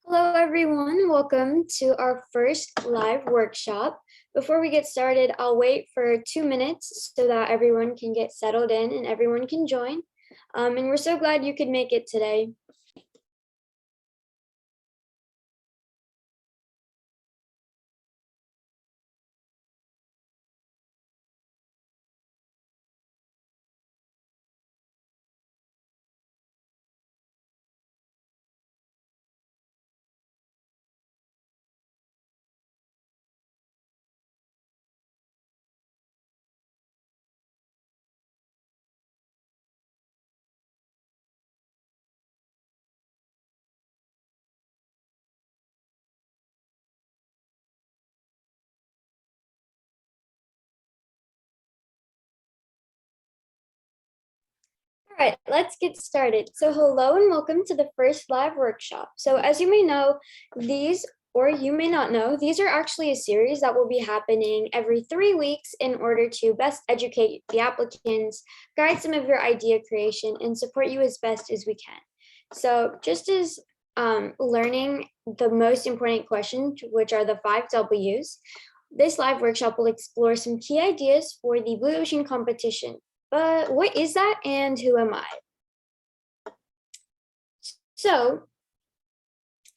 Hello, everyone. Welcome to our first live workshop. Before we get started, I'll wait for 2 minutes so that everyone can get settled in and everyone can join. And we're so glad you could make it today. All right, let's get started. So hello and welcome to the first live workshop. So as you may know, or you may not know, these are actually a series that will be happening every 3 weeks in order to best educate the applicants, guide some of your idea creation, and support you as best as we can. So just as learning the most important questions, which are the 5 Ws, this live workshop will explore some key ideas for the Blue Ocean competition. But what is that and who am I? So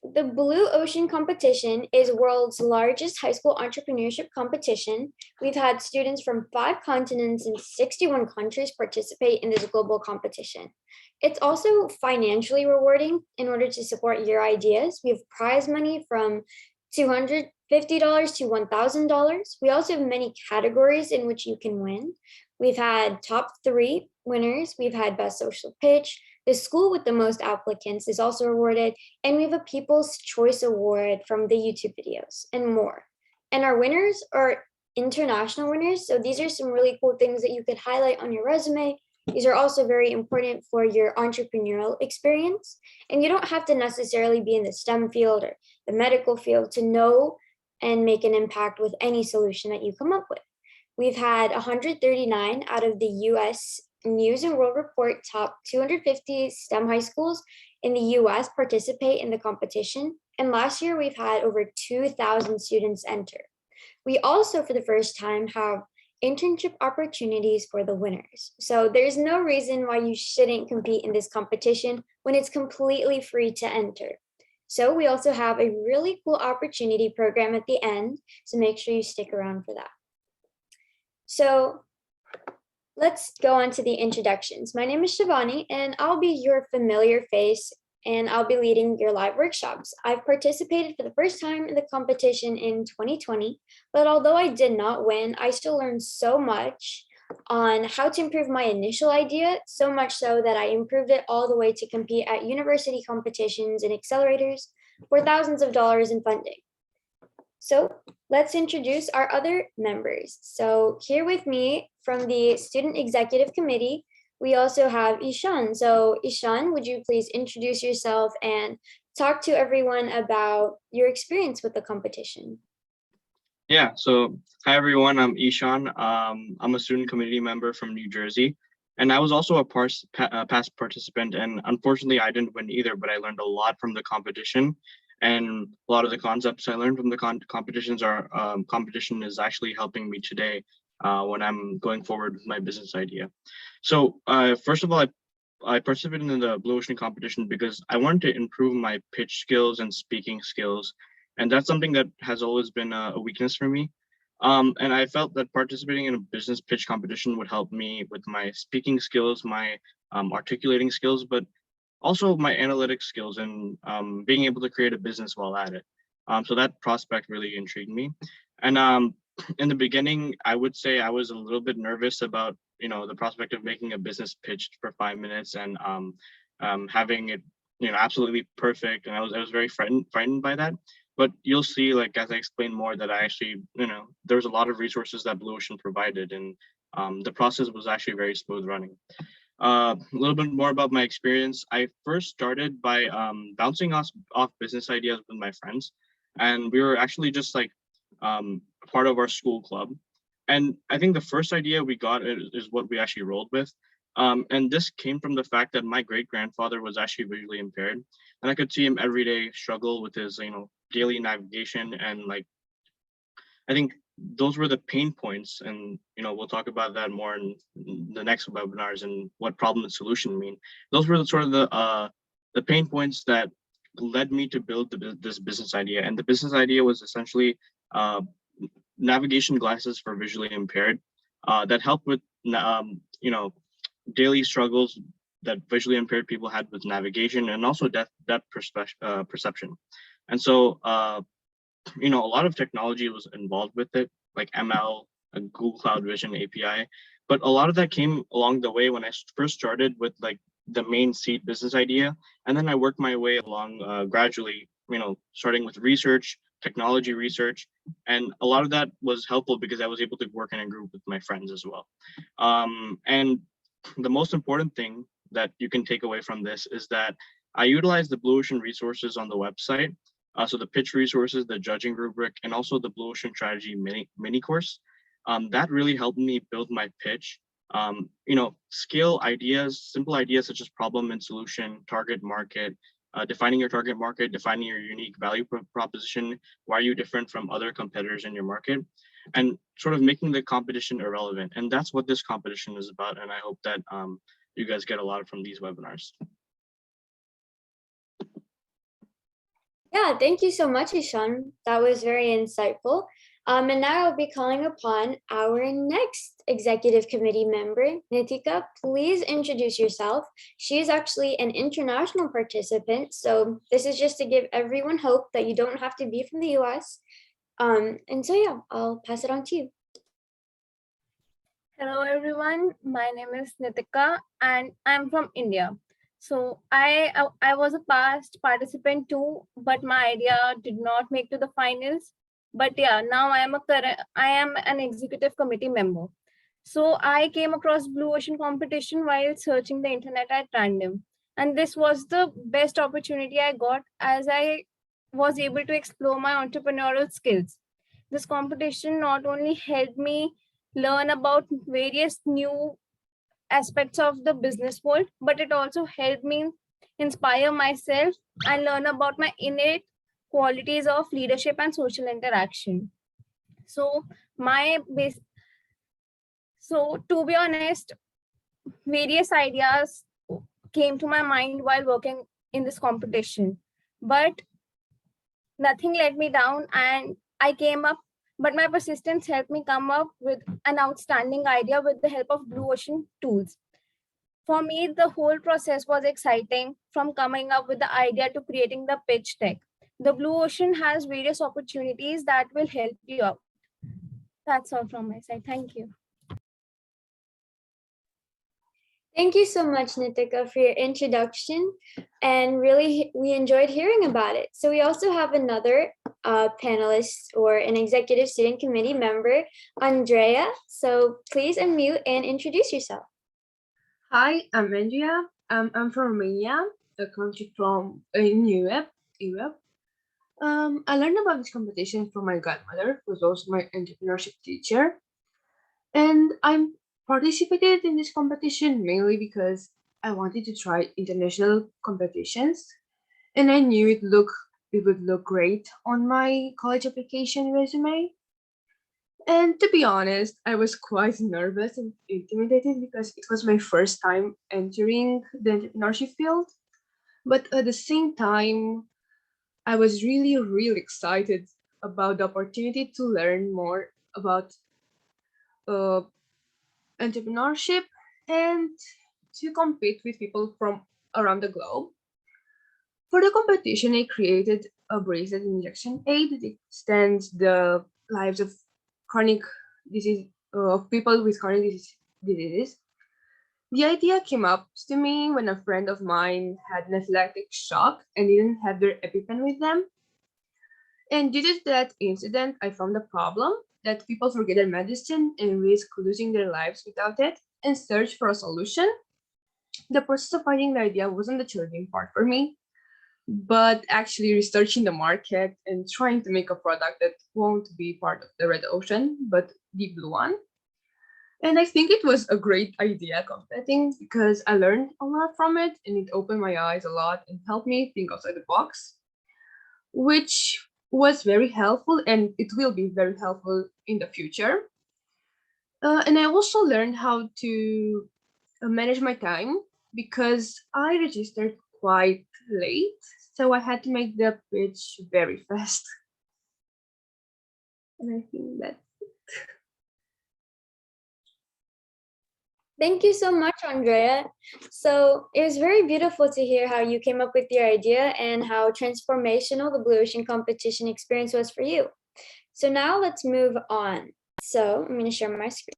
the Blue Ocean competition is world's largest high school entrepreneurship competition. We've had students from 5 continents and 61 countries participate in this global competition. It's also financially rewarding in order to support your ideas. We have prize money from $250 to $1,000. We also have many categories in which you can win. We've had top 3 winners. We've had best social pitch. The school with the most applicants is also awarded, and we have a People's Choice Award from the YouTube videos and more. And our winners are international winners. So these are some really cool things that you could highlight on your resume. These are also very important for your entrepreneurial experience. And you don't have to necessarily be in the STEM field or the medical field to know and make an impact with any solution that you come up with. We've had 139 out of the US News and World Report top 250 STEM high schools in the US participate in the competition. And last year, we've had over 2,000 students enter. We also, for the first time, have internship opportunities for the winners. So there's no reason why you shouldn't compete in this competition when it's completely free to enter. So we also have a really cool opportunity program at the end, so make sure you stick around for that. So let's go on to the introductions. My name is Shivani, and I'll be your familiar face, and I'll be leading your live workshops. I've participated for the first time in the competition in 2020, but although I did not win, I still learned so much on how to improve my initial idea, so much so that I improved it all the way to compete at university competitions and accelerators for thousands of dollars in funding. So let's introduce our other members. So here with me from the Student Executive Committee, we also have Ishan. So Ishan, would you please introduce yourself and talk to everyone about your experience with the competition? Yeah, so hi everyone, I'm Ishan. I'm a student committee member from New Jersey, and I was also a past participant, and unfortunately I didn't win either, but I learned a lot from the competition, and a lot of the concepts I learned from the competition is actually helping me today when I'm going forward with my business idea. So first of all, I participated in the Blue Ocean competition because I wanted to improve my pitch skills and speaking skills. And that's something that has always been a weakness for me. And I felt that participating in a business pitch competition would help me with my speaking skills, my articulating skills, but also my analytic skills and being able to create a business while at it. So that prospect really intrigued me. And in the beginning, I would say I was a little bit nervous about, the prospect of making a business pitch for 5 minutes and having it, absolutely perfect. And I was very frightened by that. But you'll see, like, as I explain more, that I actually, there was a lot of resources that Blue Ocean provided, and the process was actually very smooth running. A little bit more about my experience. I first started by bouncing off business ideas with my friends, and we were actually just like part of our school club. And I think the first idea we got is what we actually rolled with. And this came from the fact that my great grandfather was actually visually impaired, and I could see him every day struggle with his, daily navigation. And like, I think those were the pain points, and we'll talk about that more in the next webinars and what problem and solution mean. Those were the sort of the pain points that led me to build this business idea. And the business idea was essentially navigation glasses for visually impaired that help with daily struggles that visually impaired people had with navigation, and also depth perception. And so a lot of technology was involved with it, like ML, a Google Cloud Vision API. But a lot of that came along the way when I first started with like the main seed business idea. And then I worked my way along gradually, starting with research, technology research. And a lot of that was helpful because I was able to work in a group with my friends as well. And the most important thing that you can take away from this is that I utilize the Blue Ocean resources on the website. So the pitch resources, the judging rubric, and also the Blue Ocean strategy mini course. That really helped me build my pitch. Scale ideas, simple ideas such as problem and solution, target market, defining your target market, defining your unique value proposition, why are you different from other competitors in your market, and sort of making the competition irrelevant. And that's what this competition is about. And I hope that you guys get a lot from these webinars. Yeah, thank you so much, Ishan. That was very insightful. And now I'll be calling upon our next executive committee member, Nitika. Please introduce yourself. She is actually an international participant, so this is just to give everyone hope that you don't have to be from the US. And so yeah, I'll pass it on to you. Hello everyone, my name is Nitika and I'm from India. So I was a past participant too, but my idea did not make to the finals. But yeah, now I am an executive committee member. So I came across Blue Ocean competition while searching the internet at random. And this was the best opportunity I got, as I was able to explore my entrepreneurial skills. This competition not only helped me learn about various new aspects of the business world, but it also helped me inspire myself and learn about my innate qualities of leadership and social interaction. So to be honest, various ideas came to my mind while working in this competition, but nothing let me down, and I came up, but my persistence helped me come up with an outstanding idea with the help of Blue Ocean tools. For me, the whole process was exciting, from coming up with the idea to creating the pitch deck. The Blue Ocean has various opportunities that will help you out. That's all from my side. Thank you. Thank you so much, Nitika, for your introduction. And really, we enjoyed hearing about it. So we also have another panelist or an executive student committee member, Andrea. So please unmute and introduce yourself. Hi, I'm Andrea. I'm from Romania, a country in Europe. I learned about this competition from my godmother, who's also my entrepreneurship teacher. And I participated in this competition mainly because I wanted to try international competitions, and I knew it would look great on my college application resume. And to be honest, I was quite nervous and intimidated because it was my first time entering the entrepreneurship field. But at the same time, I was really, really excited about the opportunity to learn more about entrepreneurship and to compete with people from around the globe. For the competition, I created a bracelet injection aid that extends the lives of chronic disease of people with chronic diseases. The idea came up to me when a friend of mine had anaphylactic shock and didn't have their EpiPen with them. And due to that incident, I found the problem that people forget their medicine and risk losing their lives without it, and searched for a solution. The process of finding the idea wasn't the challenging part for me, but actually researching the market and trying to make a product that won't be part of the red ocean, but the blue one. And I think it was a great idea competing because I learned a lot from it and it opened my eyes a lot and helped me think outside the box, which was very helpful and it will be very helpful in the future. And I also learned how to manage my time because I registered quite late, so I had to make the pitch very fast. And I think that Thank you so much, Andrea. So it was very beautiful to hear how you came up with your idea and how transformational the Blue Ocean competition experience was for you. So now let's move on. So I'm going to share my screen.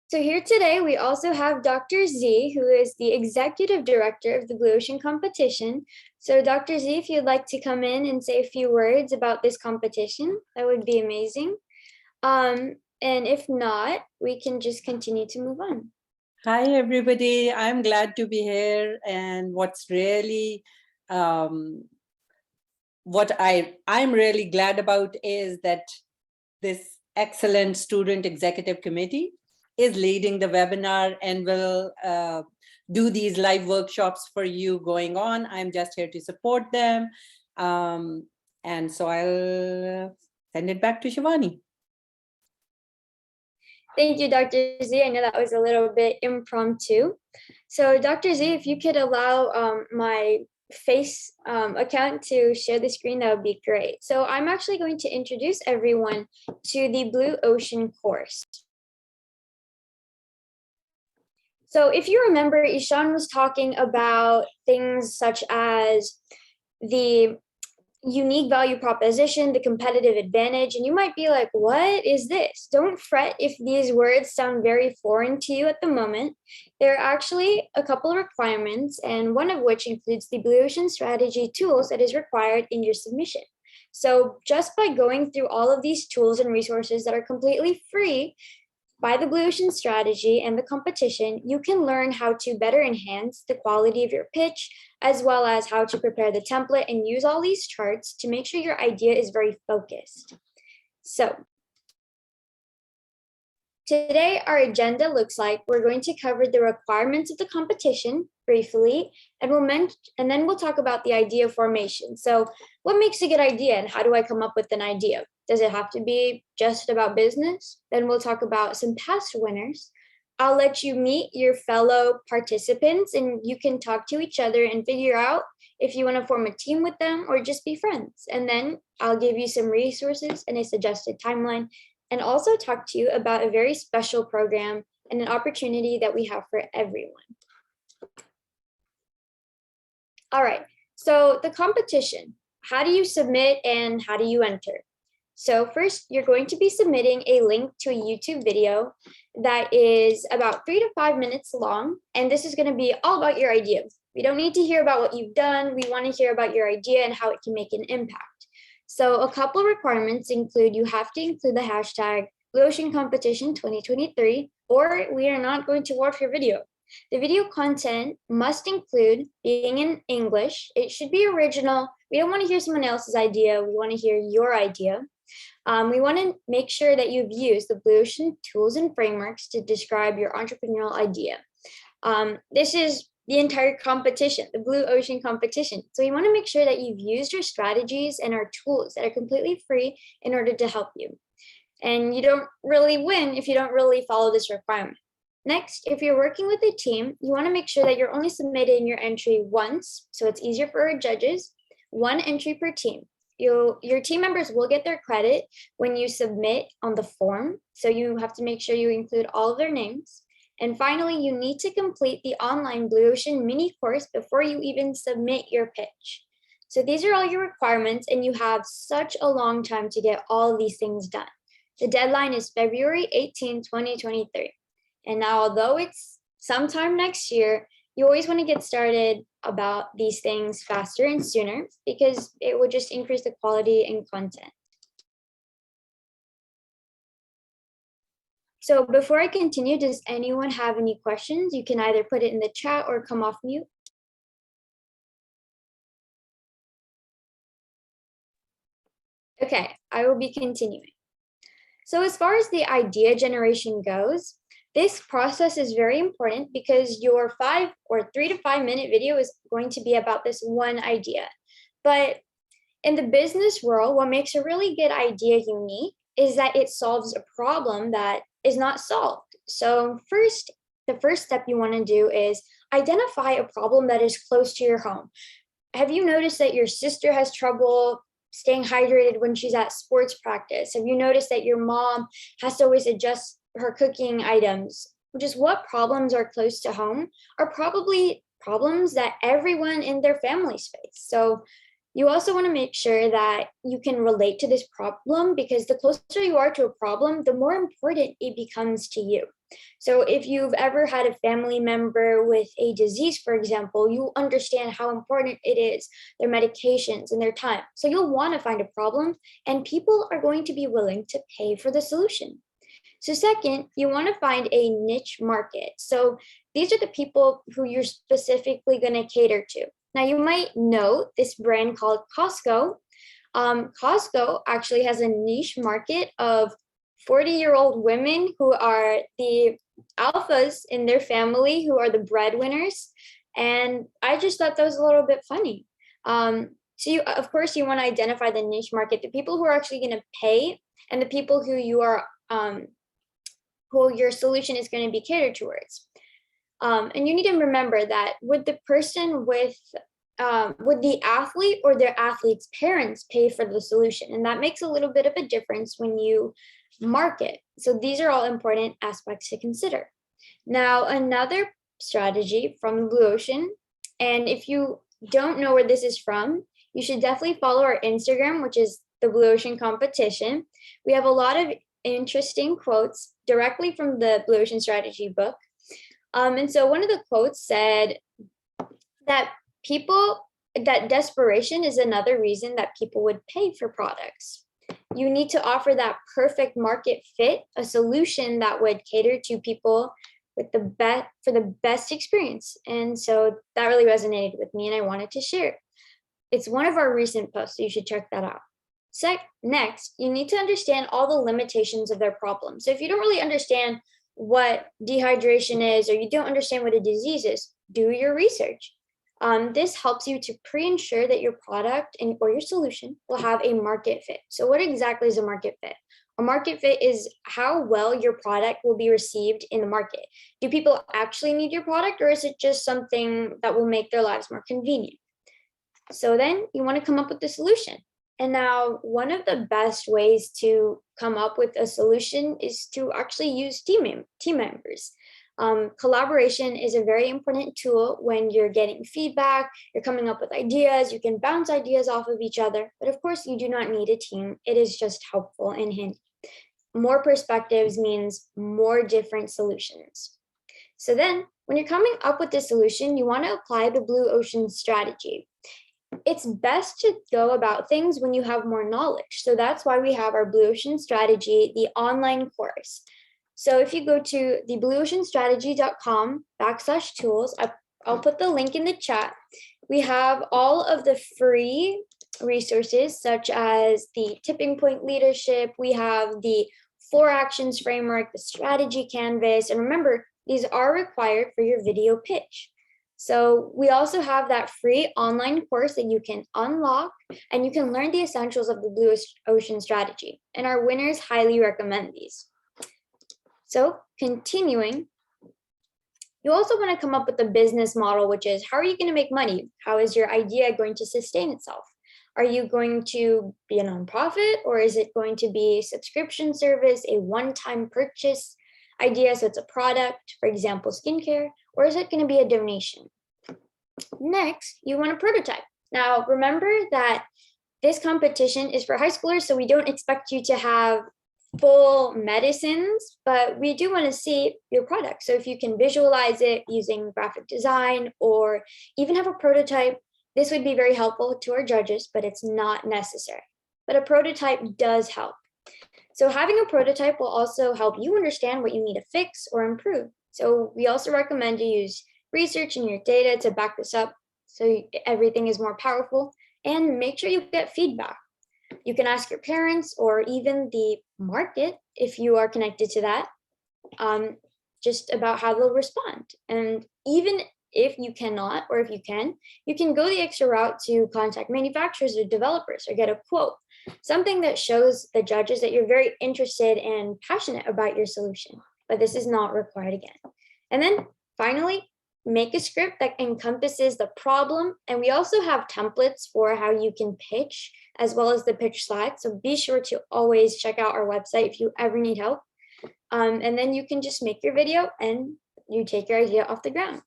So here today, we also have Dr. Z, who is the Executive Director of the Blue Ocean Competition. So Dr. Z, if you'd like to come in and say a few words about this competition, that would be amazing. And if not, we can just continue to move on. Hi, everybody. I'm glad to be here. And what's really, what I'm really glad about is that this excellent student executive committee is leading the webinar and will do these live workshops for you going on. I'm just here to support them. And so I'll send it back to Shivani. Thank you, Dr. Z. I know that was a little bit impromptu. So Dr. Z, if you could allow my face account to share the screen, that would be great. So I'm actually going to introduce everyone to the Blue Ocean course. So if you remember, Ishan was talking about things such as the unique value proposition, the competitive advantage, and you might be like, what is this? Don't fret if these words sound very foreign to you at the moment. There are actually a couple of requirements, and one of which includes the Blue Ocean strategy tools that is required in your submission. So just by going through all of these tools and resources that are completely free by the Blue Ocean strategy and the competition, you can learn how to better enhance the quality of your pitch, as well as how to prepare the template and use all these charts to make sure your idea is very focused. So today, our agenda looks like we're going to cover the requirements of the competition briefly, and then we'll talk about the idea formation. So what makes a good idea and how do I come up with an idea? Does it have to be just about business? Then we'll talk about some past winners. I'll let you meet your fellow participants and you can talk to each other and figure out if you want to form a team with them or just be friends. And then I'll give you some resources and a suggested timeline, and also talk to you about a very special program and an opportunity that we have for everyone. All right, so the competition, how do you submit and how do you enter? So first, you're going to be submitting a link to a YouTube video that is about 3 to 5 minutes long, and this is going to be all about your idea. We don't need to hear about what you've done. We want to hear about your idea and how it can make an impact. So a couple of requirements include you have to include the hashtag Blue Ocean Competition 2023, or we are not going to watch your video. The video content must include being in English. It should be original. We don't want to hear someone else's idea. We want to hear your idea. We want to make sure that you've used the Blue Ocean tools and frameworks to describe your entrepreneurial idea. This is the entire competition, the Blue Ocean competition. So you want to make sure that you've used our strategies and our tools that are completely free in order to help you. And you don't really win if you don't really follow this requirement. Next, if you're working with a team, you want to make sure that you're only submitting your entry once, so it's easier for our judges, 1 entry per team. Your team members will get their credit when you submit on the form, so you have to make sure you include all of their names. And finally, you need to complete the online Blue Ocean mini course before you even submit your pitch. So these are all your requirements, and you have such a long time to get all of these things done. The deadline is February 18, 2023. And now, although it's sometime next year, you always want to get started about these things faster and sooner because it will just increase the quality and content. So before I continue, does anyone have any questions? You can either put it in the chat or come off mute. Okay, I will be continuing. So as far as the idea generation goes, this process is very important because your 3 to 5 minute video is going to be about this one idea. But in the business world, what makes a really good idea unique is that it solves a problem that is not solved. So the first step you want to do is identify a problem that is close to your home. Have you noticed that your sister has trouble staying hydrated when she's at sports practice? Have you noticed that your mom has to always adjust her cooking items? Just what problems are close to home are probably problems that everyone in their families face. So you also want to make sure that you can relate to this problem, because the closer you are to a problem, the more important it becomes to you. So if you've ever had a family member with a disease, for example, you understand how important it is, their medications and their time. So you'll want to find a problem, and people are going to be willing to pay for the solution. So second, you want to find a niche market. So these are the people who you're specifically going to cater to. Now you might know this brand called Costco. Costco actually has a niche market of 40-year-old women who are the alphas in their family, who are the breadwinners. And I just thought that was a little bit funny. So you, of course, you want to identify the niche market, the people who are actually going to pay, and the people who you are, who your solution is going to be catered towards. And you need to remember that would the person would the athlete or their athlete's parents pay for the solution? And that makes a little bit of a difference when you market. So these are all important aspects to consider. Now, another strategy from Blue Ocean, and if you don't know where this is from, you should definitely follow our Instagram, which is the Blue Ocean Competition. We have a lot of interesting quotes directly from the Blue Ocean Strategy book. And so one of the quotes said that desperation is another reason that people would pay for products. You need to offer that perfect market fit, a solution that would cater to people with for the best experience. And so that really resonated with me, and I wanted to share it. It's one of our recent posts, so you should check that out. Next, you need to understand all the limitations of their problem. So if you don't really understand what dehydration is, or you don't understand what a disease is, do your research. This helps you to pre-ensure that your product or your solution will have a market fit. So what exactly is a market fit? A market fit is how well your product will be received in the market. Do people actually need your product, or is it just something that will make their lives more convenient? So then you want to come up with the solution. And now one of the best ways to come up with a solution is to actually use team members. Collaboration is a very important tool when you're getting feedback, you're coming up with ideas, you can bounce ideas off of each other. But of course, you do not need a team. It is just helpful and handy. More perspectives means more different solutions. So then when you're coming up with the solution, you want to apply the Blue Ocean strategy. It's best to go about things when you have more knowledge. So that's why we have our Blue Ocean Strategy, the online course. So if you go to the blueoceanstrategy.com/tools, I'll put the link in the chat. We have all of the free resources, such as the tipping point leadership. We have the 4 actions framework, the strategy canvas. And remember, these are required for your video pitch. So we also have that free online course that you can unlock, and you can learn the essentials of the Blue Ocean Strategy. And our winners highly recommend these. So continuing, you also want to come up with a business model, which is how are you going to make money? How is your idea going to sustain itself? Are you going to be a nonprofit, or is it going to be a subscription service, a one-time purchase idea? So it's a product, for example, skincare, or is it going to be a donation? Next, you want a prototype. Now, remember that this competition is for high schoolers, so we don't expect you to have full medicines, but we do want to see your product. So if you can visualize it using graphic design or even have a prototype, this would be very helpful to our judges, but it's not necessary. But a prototype does help. So having a prototype will also help you understand what you need to fix or improve. So we also recommend you use research in your data to back this up so everything is more powerful, and make sure you get feedback. You can ask your parents or even the market if you are connected to that, just about how they'll respond. And even if you cannot, or if you can go the extra route to contact manufacturers or developers or get a quote, something that shows the judges that you're very interested and passionate about your solution. But this is not required again. And then finally, make a script that encompasses the problem. And we also have templates for how you can pitch, as well as the pitch slides. So be sure to always check out our website if you ever need help. And then you can just make your video and you take your idea off the ground.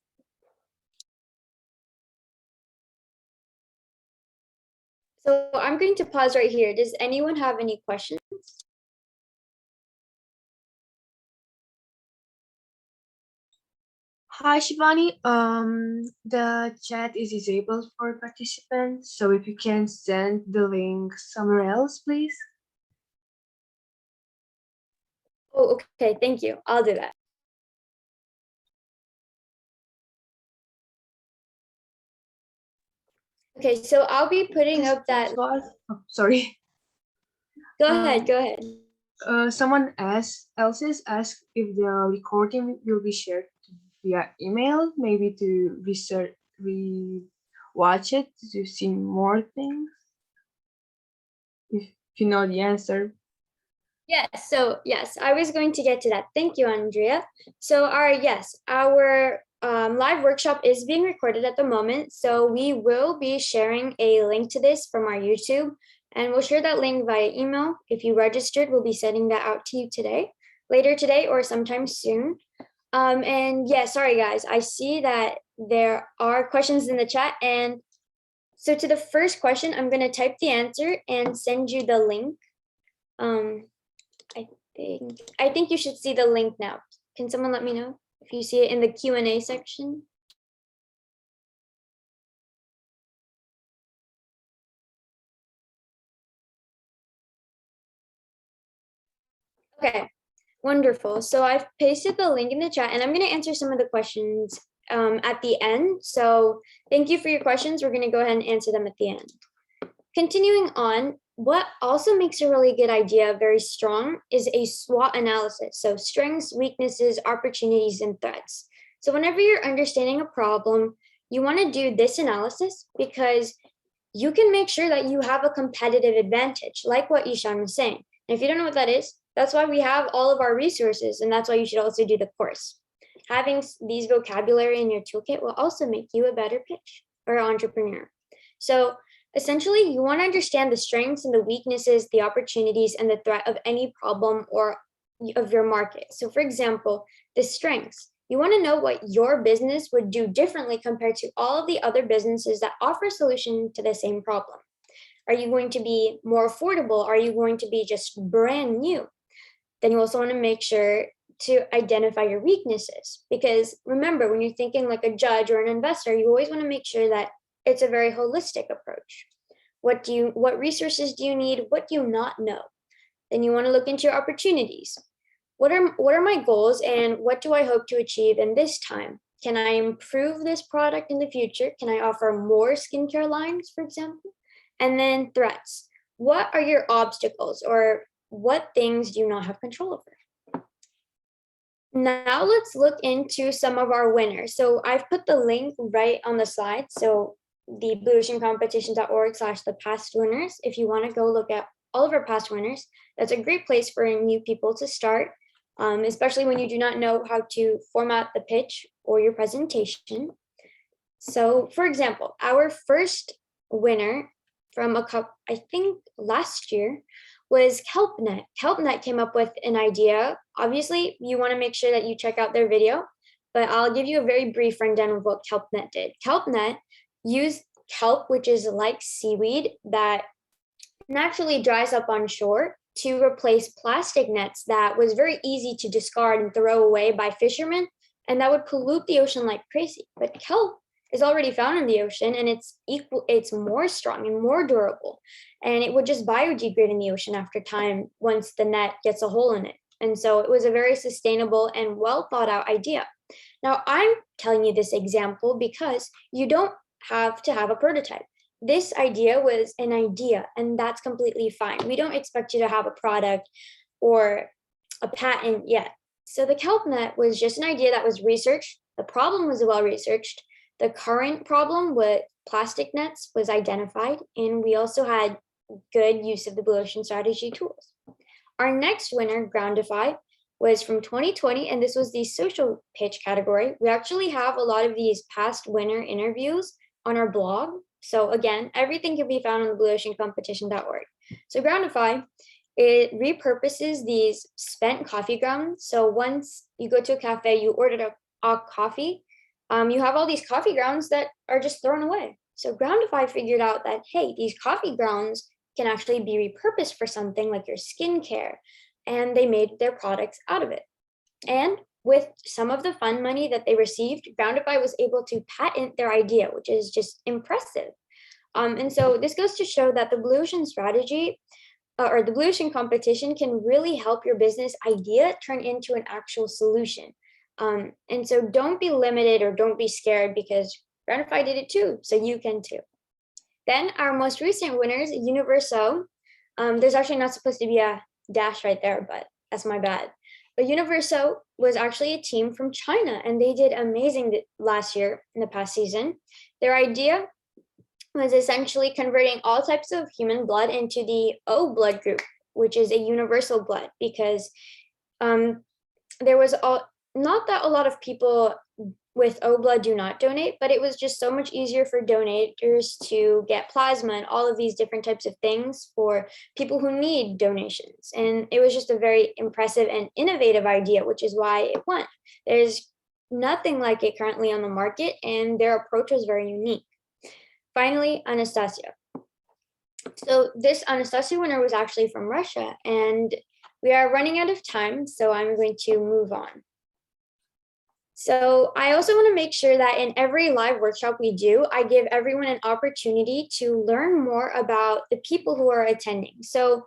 So I'm going to pause right here. Does anyone have any questions? Hi, Shivani. The chat is disabled for participants, so if you can send the link somewhere else, please. Oh, okay, thank you. I'll do that. Okay, so I'll be putting up that. Oh, sorry. Go ahead, go ahead. Someone else is asked if the recording will be shared via email, maybe to watch it to see more things. If you know the answer. Yes, so yes, I was going to get to that. Thank you, Andrea. So our live workshop is being recorded at the moment. So we will be sharing a link to this from our YouTube, and we'll share that link via email. If you registered, we'll be sending that out to you later today, or sometime soon. And yeah, sorry guys, I see that there are questions in the chat. And so to the first question, I'm gonna type the answer and send you the link. I think you should see the link now. Can someone let me know if you see it in the Q&A section? Okay, wonderful. So I've pasted the link in the chat, and I'm going to answer some of the questions at the end. So thank you for your questions. We're going to go ahead and answer them at the end. Continuing on, what also makes a really good idea very strong is a SWOT analysis. So strengths, weaknesses, opportunities, and threats. So whenever you're understanding a problem, you want to do this analysis because you can make sure that you have a competitive advantage, like what Ishan was saying. And if you don't know what that is, that's why we have all of our resources, and that's why you should also do the course. Having these vocabulary in your toolkit will also make you a better pitch or entrepreneur. So essentially, you want to understand the strengths and the weaknesses, the opportunities, and the threat of any problem or of your market. So for example, the strengths. You want to know what your business would do differently compared to all of the other businesses that offer a solution to the same problem. Are you going to be more affordable? Are you going to be just brand new? Then you also want to make sure to identify your weaknesses. Because remember, when you're thinking like a judge or an investor, you always want to make sure that it's a very holistic approach. What resources do you need? What do you not know? Then you want to look into your opportunities. What are my goals, and what do I hope to achieve in this time? Can I improve this product in the future? Can I offer more skincare lines, for example? And then threats. What are your obstacles, or what things do you not have control over? Now let's look into some of our winners. So I've put the link right on the slide. So the blueoceancompetition.org/the past winners. If you want to go look at all of our past winners, that's a great place for new people to start, especially when you do not know how to format the pitch or your presentation. So for example, our first winner from I think last year was KelpNet. KelpNet came up with an idea. Obviously, you want to make sure that you check out their video, but I'll give you a very brief rundown of what KelpNet did. KelpNet used kelp, which is like seaweed that naturally dries up on shore, to replace plastic nets that was very easy to discard and throw away by fishermen, and that would pollute the ocean like crazy. But kelp is already found in the ocean, and it's more strong and more durable, and it would just biodegrade in the ocean after time once the net gets a hole in it. And so it was a very sustainable and well thought out idea. Now I'm telling you this example because you don't have to have a prototype. This idea was an idea, and that's completely fine. We don't expect you to have a product or a patent yet. So the kelp net was just an idea that was researched. The problem was well researched. The current problem with plastic nets was identified, and we also had good use of the Blue Ocean Strategy tools. Our next winner, Groundify, was from 2020, and this was the social pitch category. We actually have a lot of these past winner interviews on our blog. So again, everything can be found on the blueoceancompetition.org. So Groundify, it repurposes these spent coffee grounds. So once you go to a cafe, you ordered a coffee, you have all these coffee grounds that are just thrown away. So Groundify figured out that, hey, these coffee grounds can actually be repurposed for something like your skincare, and they made their products out of it. And with some of the fund money that they received, Groundify was able to patent their idea, which is just impressive. And so this goes to show that the Blue Ocean Strategy or the Blue Ocean Competition can really help your business idea turn into an actual solution. And so don't be limited or don't be scared, because Groundify did it too, so you can too. Then our most recent winners, Universo. There's actually not supposed to be a dash right there, but that's my bad. But Universo was actually a team from China, and they did amazing last year in the past season. Their idea was essentially converting all types of human blood into the O blood group, which is a universal blood, because there was not that a lot of people with O blood do not donate, but it was just so much easier for donators to get plasma and all of these different types of things for people who need donations. And it was just a very impressive and innovative idea, which is why it won. There's nothing like it currently on the market, and their approach was very unique. Finally, Anastasia. So this Anastasia winner was actually from Russia, and we are running out of time, so I'm going to move on. So I also want to make sure that in every live workshop we do, I give everyone an opportunity to learn more about the people who are attending. So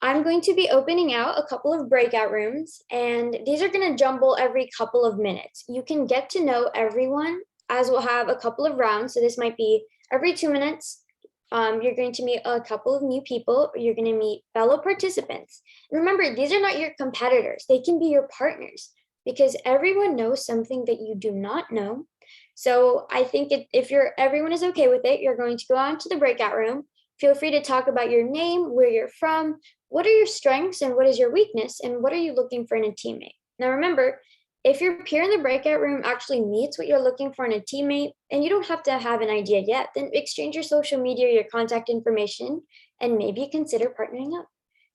I'm going to be opening out a couple of breakout rooms, and these are going to jumble every couple of minutes. You can get to know everyone, as we'll have a couple of rounds. So this might be every 2 minutes. You're going to meet a couple of new people, or you're going to meet fellow participants. And remember, these are not your competitors. They can be your partners, because everyone knows something that you do not know. So I think if everyone is okay with it, you're going to go on to the breakout room. Feel free to talk about your name, where you're from, what are your strengths and what is your weakness, and what are you looking for in a teammate. Now remember, if your peer in the breakout room actually meets what you're looking for in a teammate, and you don't have to have an idea yet, then exchange your social media, your contact information, and maybe consider partnering up.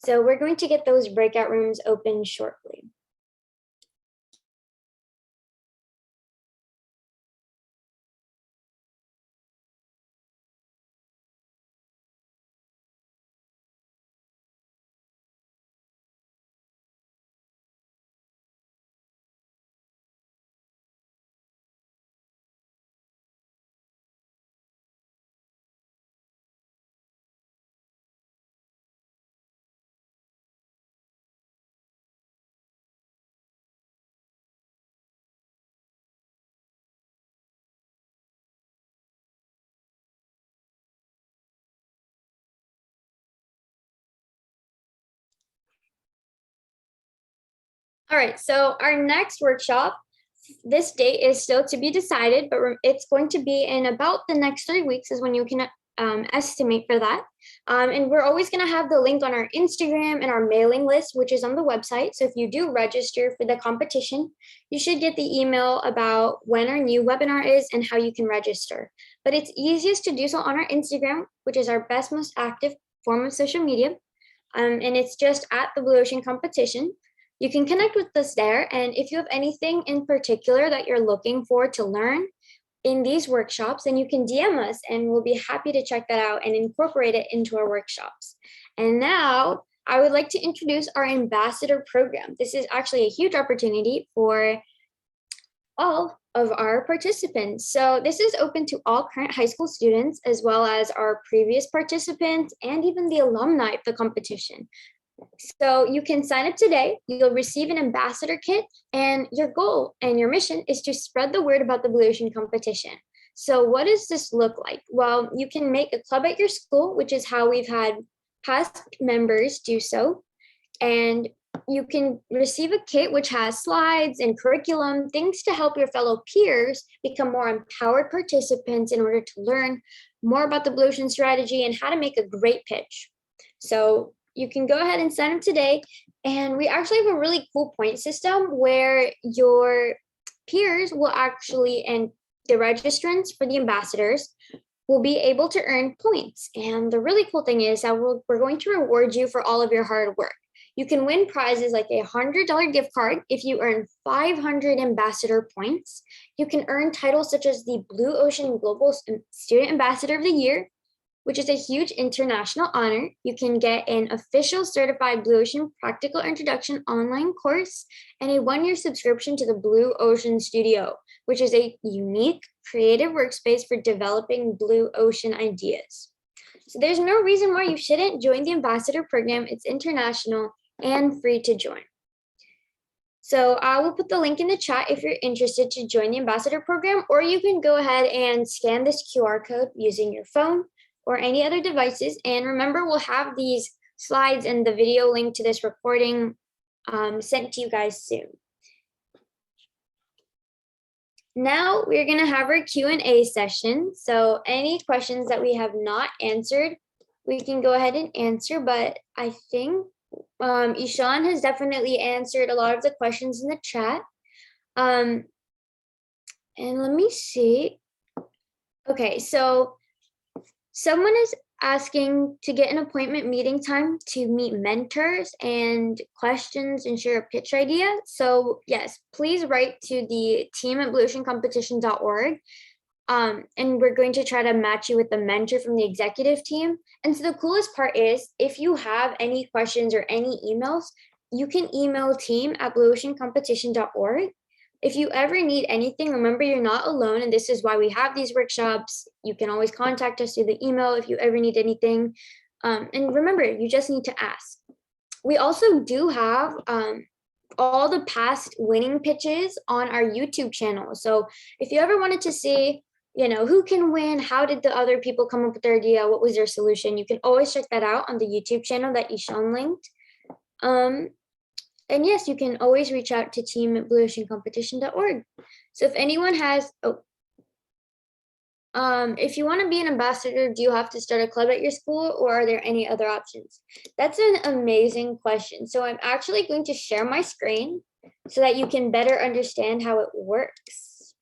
So we're going to get those breakout rooms open shortly. All right, so our next workshop, this date is still to be decided, but it's going to be in about the next 3 weeks is when you can estimate for that. And we're always going to have the link on our Instagram and our mailing list, which is on the website. So if you do register for the competition, you should get the email about when our new webinar is and how you can register. But it's easiest to do so on our Instagram, which is our best, most active form of social media. And it's just at the Blue Ocean Competition. You can connect with us there. And if you have anything in particular that you're looking for to learn in these workshops, then you can DM us and we'll be happy to check that out and incorporate it into our workshops. And now I would like to introduce our ambassador program. This is actually a huge opportunity for all of our participants. So this is open to all current high school students, as well as our previous participants and even the alumni of the competition. So you can sign up today, you'll receive an ambassador kit, and your goal and your mission is to spread the word about the Blue Ocean competition. So what does this look like? Well, you can make a club at your school, which is how we've had past members do so. And you can receive a kit which has slides and curriculum, things to help your fellow peers become more empowered participants in order to learn more about the Blue Ocean strategy and how to make a great pitch. So you can go ahead and sign up today. And we actually have a really cool point system where your peers will actually, and the registrants for the ambassadors will be able to earn points. And the really cool thing is that we're going to reward you for all of your hard work. You can win prizes like a $100 gift card if you earn 500 ambassador points. You can earn titles such as the Blue Ocean Global Student Ambassador of the Year, which is a huge international honor. You can get an official certified Blue Ocean Practical Introduction online course and a 1-year subscription to the Blue Ocean Studio, which is a unique creative workspace for developing blue ocean ideas. So there's no reason why you shouldn't join the ambassador program. It's international and free to join. So I will put the link in the chat if you're interested to join the ambassador program, or you can go ahead and scan this QR code using your phone or any other devices. And remember, we'll have these slides and the video link to this recording sent to you guys soon. Now we're gonna have our Q&A session. So any questions that we have not answered, we can go ahead and answer, but I think Ishan has definitely answered a lot of the questions in the chat. And let me see. Okay, so someone is asking to get an appointment meeting time to meet mentors and questions and share a pitch idea. So yes, please write to the team at blueoceancompetition.org. And we're going to try to match you with the mentor from the executive team. And so the coolest part is if you have any questions or any emails, you can email team at blueoceancompetition.org. If you ever need anything, remember you're not alone, and this is why we have these workshops. You can always contact us through the email if you ever need anything. And remember, you just need to ask. We also do have all the past winning pitches on our YouTube channel. So if you ever wanted to see, who can win, how did the other people come up with their idea, what was their solution, you can always check that out on the YouTube channel that Ishan linked. And yes, you can always reach out to team at blueoceancompetition.org. So if anyone has, if you want to be an ambassador, do you have to start a club at your school, or are there any other options? That's an amazing question. So I'm actually going to share my screen so that you can better understand how it works.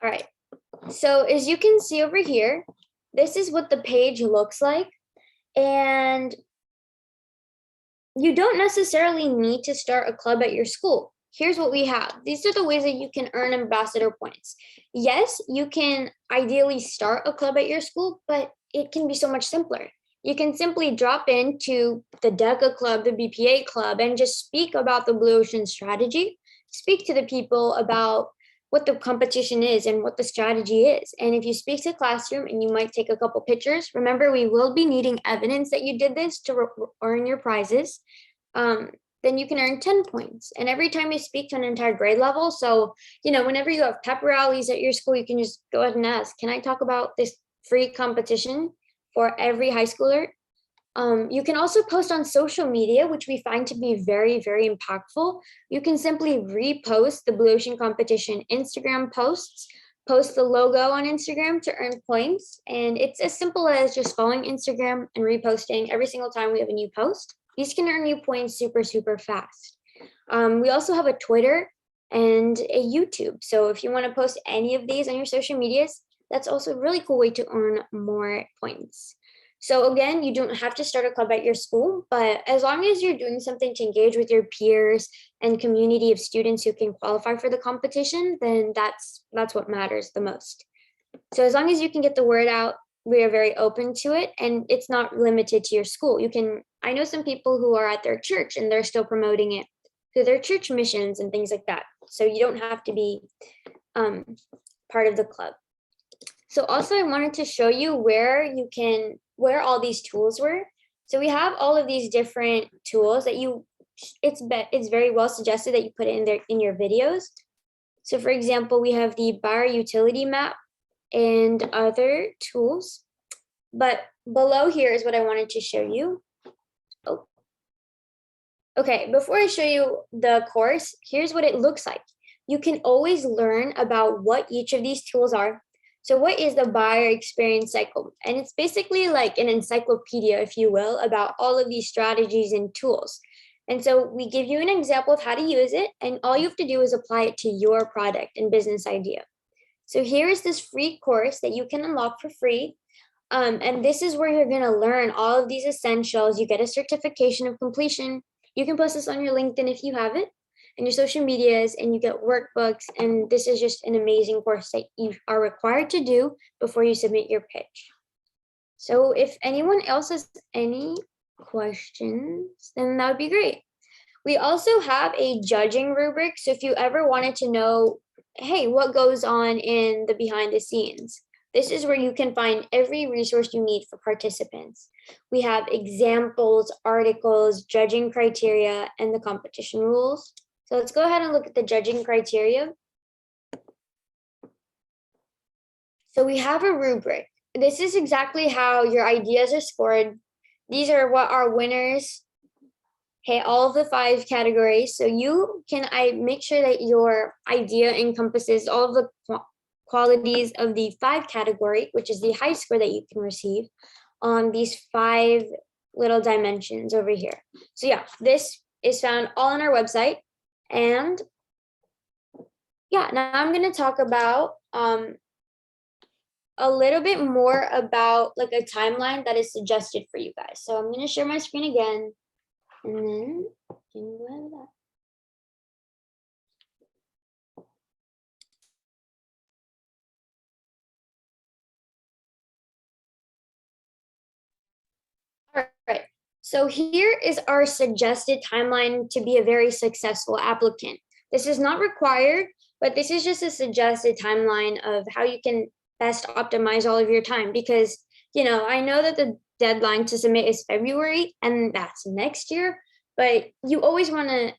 All right, so as you can see over here, this is what the page looks like. And you don't necessarily need to start a club at your school. Here's what we have. These are the ways that you can earn ambassador points. Yes, you can ideally start a club at your school, but it can be so much simpler. You can simply drop into the DECA club, the BPA club, and just speak about the Blue Ocean strategy, speak to the people about what the competition is and what the strategy is. And if you speak to the classroom and you might take a couple pictures, remember we will be needing evidence that you did this to earn your prizes. Then you can earn 10 points. And every time you speak to an entire grade level, so, whenever you have pep rallies at your school, you can just go ahead and ask, can I talk about this free competition for every high schooler? You can also post on social media, which we find to be very, very impactful. You can simply repost the Blue Ocean competition Instagram posts, post the logo on Instagram to earn points. And it's as simple as just following Instagram and reposting every single time we have a new post. These can earn you points super, super fast. We also have a Twitter and a YouTube. So if you want to post any of these on your social medias, that's also a really cool way to earn more points. So again, you don't have to start a club at your school, but as long as you're doing something to engage with your peers and community of students who can qualify for the competition, then that's what matters the most. So as long as you can get the word out, we are very open to it, and it's not limited to your school. I know some people who are at their church and they're still promoting it through their church missions and things like that. So you don't have to be part of the club. So also I wanted to show you where all these tools were. So we have all of these different tools that it's very well suggested that you put it in there in your videos. So for example, we have the bar utility map and other tools. But below here is what I wanted to show you. Oh. Okay, before I show you the course, here's what it looks like. You can always learn about what each of these tools are. So what is the buyer experience cycle? And it's basically like an encyclopedia, if you will, about all of these strategies and tools. And so we give you an example of how to use it, and all you have to do is apply it to your product and business idea. So here is this free course that you can unlock for free. And this is where you're going to learn all of these essentials. You get a certification of completion. You can post this on your LinkedIn if you have it, and your social medias, and you get workbooks. And this is just an amazing course that you are required to do before you submit your pitch. So if anyone else has any questions, then that would be great. We also have a judging rubric. So if you ever wanted to know, hey, what goes on in the behind the scenes? This is where you can find every resource you need for participants. We have examples, articles, judging criteria, and the competition rules. So let's go ahead and look at the judging criteria. So we have a rubric. This is exactly how your ideas are scored. These are what our winners, okay, all of the 5 categories. So I make sure that your idea encompasses all of the qualities of the 5 category, which is the high score that you can receive on these 5 little dimensions over here. So yeah, this is found all on our website. And yeah, now I'm going to talk about a little bit more about like a timeline that is suggested for you guys. So I'm going to share my screen again, and then can you go ahead with that? All right, so here is our suggested timeline to be a very successful applicant. This is not required, but this is just a suggested timeline of how you can best optimize all of your time, because, you know, I know that the deadline to submit is February, and that's next year, but you always want to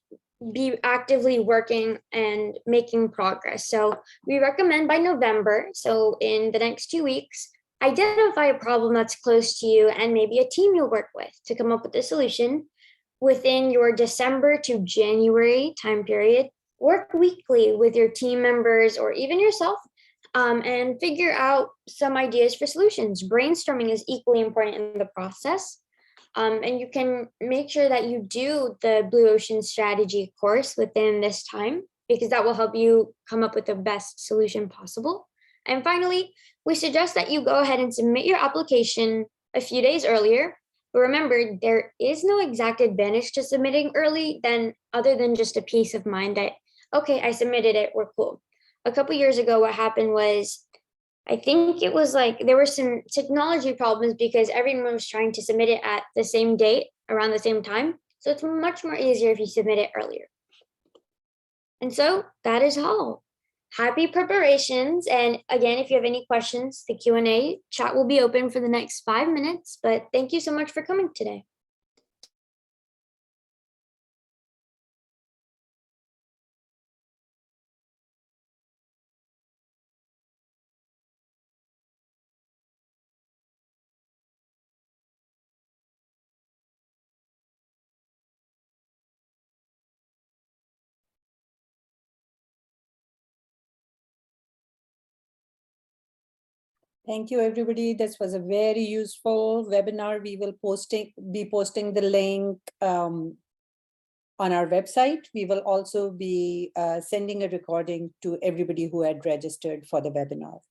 be actively working and making progress. So we recommend by November, so in the next 2 weeks, identify a problem that's close to you and maybe a team you'll work with to come up with a solution. Within your December to January time period, work weekly with your team members or even yourself, and figure out some ideas for solutions. Brainstorming is equally important in the process. And you can make sure that you do the Blue Ocean Strategy course within this time, because that will help you come up with the best solution possible. And finally, we suggest that you go ahead and submit your application a few days earlier. But remember, there is no exact advantage to submitting early other than just a peace of mind that, okay, I submitted it, we're cool. A couple years ago, what happened was, I think it was like there were some technology problems because everyone was trying to submit it at the same date around the same time. So it's much more easier if you submit it earlier. And so that is all. Happy preparations. And again, if you have any questions, the Q&A chat will be open for the next 5 minutes. But thank you so much for coming today. Thank you, everybody. This was a very useful webinar. We will be posting the link on our website. We will also be sending a recording to everybody who had registered for the webinar.